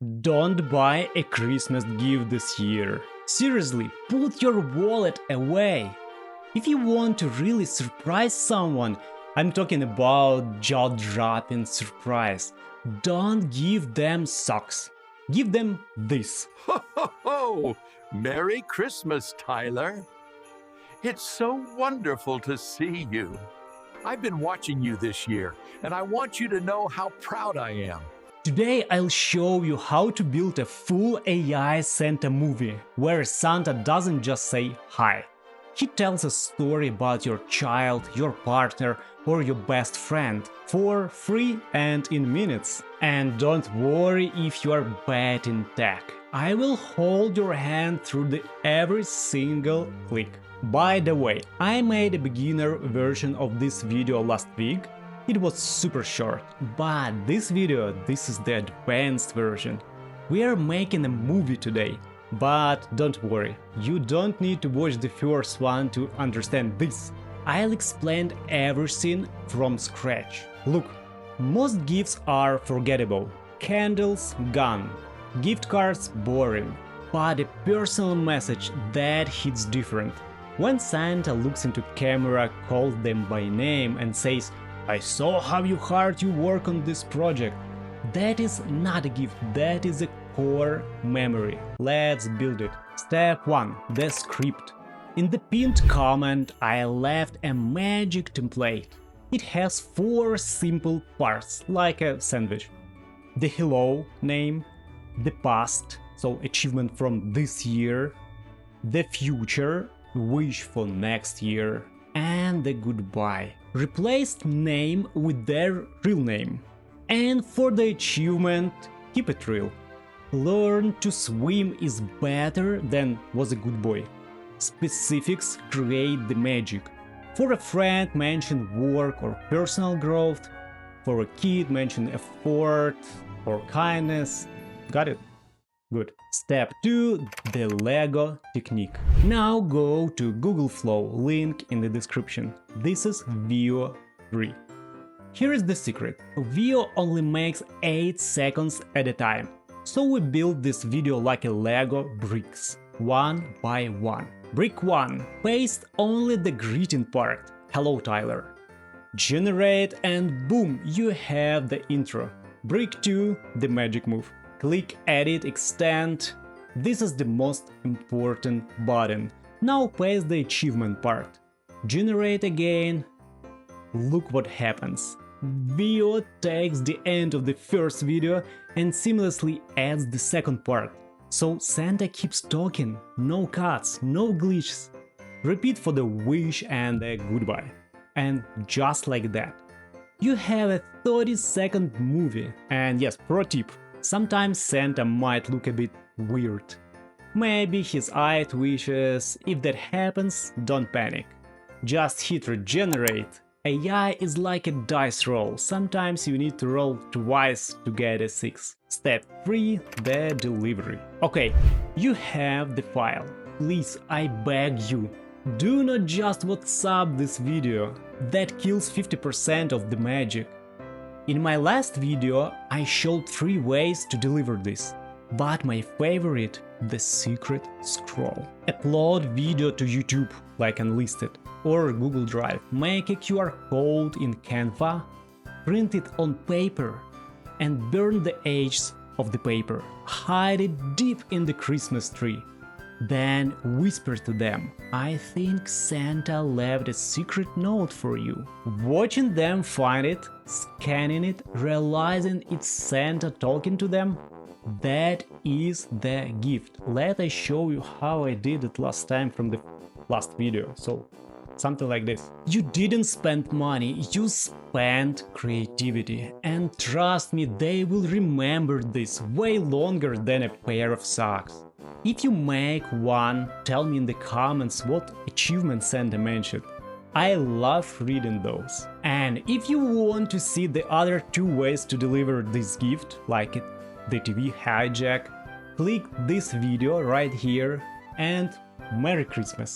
Don't buy a Christmas gift this year. Seriously, put your wallet away. If you want to really surprise someone, I'm talking about jaw-dropping surprise. Don't give them socks. Give them this. Ho, ho, ho! Merry Christmas, Tyler. It's so wonderful to see you. I've been watching you this year, and I want you to know how proud I am. Today I'll show you how to build a full AI Santa movie, where Santa doesn't just say hi. He tells a story about your child, your partner, or your best friend for free and in minutes. And don't worry if you are bad in tech. I will hold your hand through every single click. By the way, I made a beginner version of this video last week. It was super short, but this is the advanced version. We are making a movie today. But don't worry, you don't need to watch the first one to understand this. I'll explain everything from scratch. Look, most gifts are forgettable. Candles, gone. Gift cards, boring. But a personal message, that hits different. When Santa looks into camera, calls them by name and says, "I saw how you hard you work on this project," that is not a gift, that is a core memory. Let's build it. Step 1. The script. In the pinned comment I left a magic template. It has 4 simple parts, like a sandwich. The hello name, the past, so achievement from this year, the future, wish for next year, and the goodbye. Replace name with their real name. And for the achievement, keep it real. Learn to swim is better than was a good boy. Specifics create the magic. For a friend, mention work or personal growth. For a kid, mention effort or kindness. Got it? Good. Step 2. The Lego technique. Now go to Google Flow, link in the description. This is Veo 3. Here is the secret. Veo only makes 8 seconds at a time. So we build this video like a Lego bricks, one by one. Brick 1. Paste only the greeting part. Hello, Tyler. Generate and boom, you have the intro. Brick 2. The magic move. Click Edit, Extend. This is the most important button. Now paste the achievement part. Generate again. Look what happens. Veo takes the end of the first video and seamlessly adds the second part. So Santa keeps talking, no cuts, no glitches. Repeat for the wish and the goodbye. And just like that, you have a 30-second movie. And yes, pro tip, sometimes Santa might look a bit weird. Maybe his eye twitches. If that happens, don't panic. Just hit regenerate. AI is like a dice roll, sometimes you need to roll twice to get a 6. Step 3. The delivery. Okay, you have the file. Please, I beg you, do not just WhatsApp this video, that kills 50% of the magic. In my last video, I showed 3 ways to deliver this, but my favorite, the secret scroll. Upload video to YouTube, like Unlisted, or Google Drive. Make a QR code in Canva, print it on paper, and burn the edges of the paper. Hide it deep in the Christmas tree. Then whisper to them, "I think Santa left a secret note for you." Watching them find it, scanning it, realizing it's Santa talking to them, that is the gift. Let us show you how I did it last time from the last video. So something like this. You didn't spend money, you spent creativity. And trust me, they will remember this way longer than a pair of socks. If you make one, tell me in the comments what achievement Santa mentioned. I love reading those. And if you want to see the other 2 ways to deliver this gift, like the TV hijack, click this video right here and Merry Christmas!